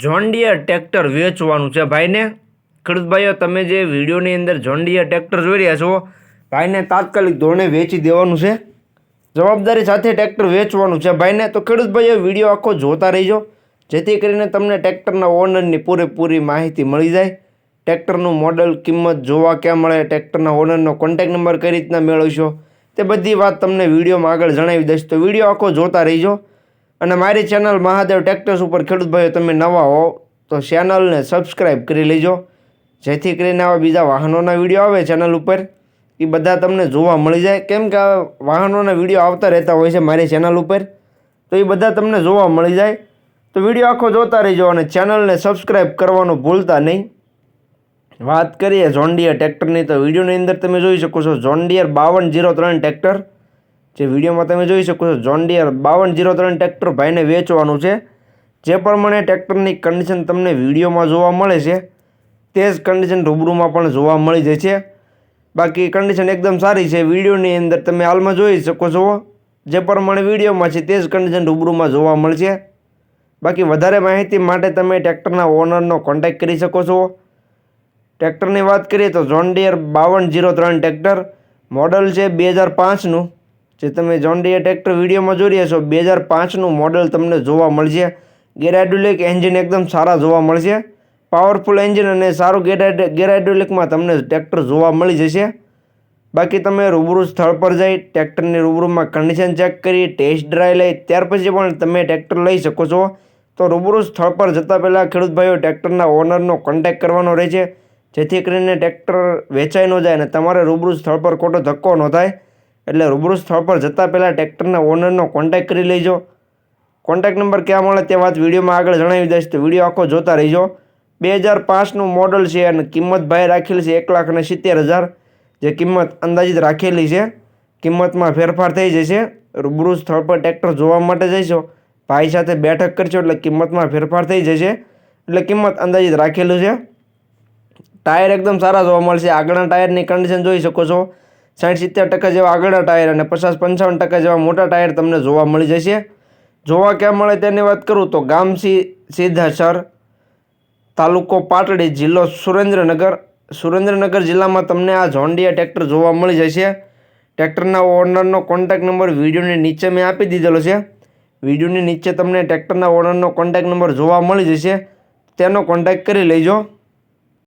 John dear tractor વેચવાનું છે ભાઈને. ખેડૂત ભાઈઓ, તમે જે વિડીયોની અંદર જોન ડિયર ટ્રેક્ટર જોઈ રહ્યા છો, ભાઈને તાત્કાલિક ધોરણે વેચી દેવાનું છે. જવાબદારી સાથે ટ્રેક્ટર વેચવાનું છે ભાઈને. તો ખેડૂત ભાઈઓ, વિડીયો આખો જોતા રહીજો, જેથી કરીને તમને ટ્રેક્ટરના ઓનરની પૂરેપૂરી માહિતી મળી જાય. ટ્રેક્ટરનું મોડલ, કિંમત જોવા ક્યાં મળે, ટ્રેક્ટરના ઓનરનો કોન્ટેક નંબર કઈ રીતના મેળવશો, તે બધી વાત તમને વિડીયોમાં આગળ જણાવી દઈશ. તો વિડીયો આખો જોતા રહીજો. અને મારી ચેનલ મહાદેવ ટ્રેક્ટર્સ ઉપર ખેડૂત ભાઈઓ તમે નવા હો તો ચેનલને સબસ્ક્રાઈબ કરી લેજો, જેથી કરીને આવા બીજા વાહનોના વિડીયો આવે ચેનલ ઉપર એ બધા તમને જોવા મળી જાય. કેમ કે આ વાહનોના વિડીયો આવતા રહેતા હોય છે મારી ચેનલ ઉપર, તો એ બધા તમને જોવા મળી જાય. તો વિડીયો આખો જોતા રહીજો અને ચેનલને સબસ્ક્રાઈબ કરવાનું ભૂલતા નહીં. વાત કરીએ જોન ડિયર ટ્રેક્ટરની, તો વિડીયોની અંદર તમે જોઈ શકો છો જોન ડિયર 5203 ટ્રેક્ટર. જે વિડીયોમાં તમે જોઈ શકો છો જોન ડિયર 5203 ટ્રેક્ટર ભાઈને વેચવાનું છે. જે પ્રમાણે ટ્રેક્ટરની કન્ડિશન તમને વિડીયોમાં જોવા મળે છે તે જ કન્ડિશન રૂબરૂમાં પણ જોવા મળી જાય છે. બાકી કન્ડિશન એકદમ સારી છે. વિડીયોની અંદર તમે હાલમાં જોઈ શકો છો જે પ્રમાણે વિડીયોમાં છે તે જ કન્ડિશન રૂબરૂમાં જોવા મળશે. બાકી વધારે માહિતી માટે તમે ટ્રેક્ટરના ઓનરનો કોન્ટેક્ટ કરી શકો છો. ટ્રેક્ટરની વાત કરીએ તો જોન ડિયર 5203 ટ્રેક્ટર, મોડલ છે 2005નું. જે તમે જોન ડિયર ટ્રેક્ટર વિડીયોમાં જોઈ રહ્યા છો 2005નું મોડલ તમને જોવા મળશે. ગેરહાઇડ્રોલિક એન્જિન એકદમ સારા જોવા મળશે. પાવરફુલ એન્જિન અને સારું ગેરહાઇડ્રોલિકમાં તમને ટ્રેક્ટર જોવા મળી જશે. બાકી તમે રૂબરૂ સ્થળ પર જઈ ટ્રેક્ટરની રૂબરૂમાં કન્ડિશન ચેક કરી ટેસ્ટ ડ્રાઈવ લઈ ત્યાર પછી પણ તમે ટ્રેક્ટર લઈ શકો છો. તો રૂબરૂ સ્થળ પર જતાં પહેલાં ખેડૂત ભાઈઓ ટ્રેક્ટરના ઓનરનો કોન્ટેક્ટ કરવાનો રહે છે, જેથી કરીને ટ્રેક્ટર વેચાઈ ન જાય અને તમારે રૂબરૂ સ્થળ પર ખોટો ધક્કો ન થાય. એટલે રૂબરૂ સ્થળ પર જતાં પહેલાં ટ્રેક્ટરના ઓનરનો કોન્ટેક્ટ કરી લેજો. કોન્ટેક્ટ નંબર ક્યાં મળે તે વાત વિડીયોમાં આગળ જણાવી દઈશ, તો વિડીયો આખો જોતા રહીજો. 2005નું મોડલ છે અને કિંમત ભાઈ રાખેલી છે 1,70,000. જે કિંમત અંદાજિત રાખેલી છે. કિંમતમાં ફેરફાર થઈ જશે. રૂબરૂ સ્થળ પર ટ્રેક્ટર જોવા માટે જઈશો, ભાઈ સાથે બેઠક કરશો એટલે કિંમતમાં ફેરફાર થઈ જશે. એટલે કિંમત અંદાજિત રાખેલું છે. ટાયર એકદમ સારા જોવા મળશે. આગળના ટાયરની કન્ડિશન જોઈ શકો છો, 60-70% જેવા આગળના ટાયર અને 50-55% જેવા મોટા ટાયર તમને જોવા મળી જશે. જોવા ક્યાં મળે તેની વાત કરું તો ગામ સિદ્ધાસર, તાલુકો પાટડી, જિલ્લો સુરેન્દ્રનગર. સુરેન્દ્રનગર જિલ્લામાં તમને આ જોન ડિયર ટ્રેક્ટર જોવા મળી જશે. ટ્રેક્ટરના ઓનરનો કોન્ટેક્ટ નંબર વિડીયોની નીચે મેં આપી દીધેલો છે. વિડીયોની નીચે તમને ટ્રેક્ટરના ઓનરનો કોન્ટેક્ટ નંબર જોવા મળી જશે, તેનો કોન્ટેક્ટ કરી લેજો.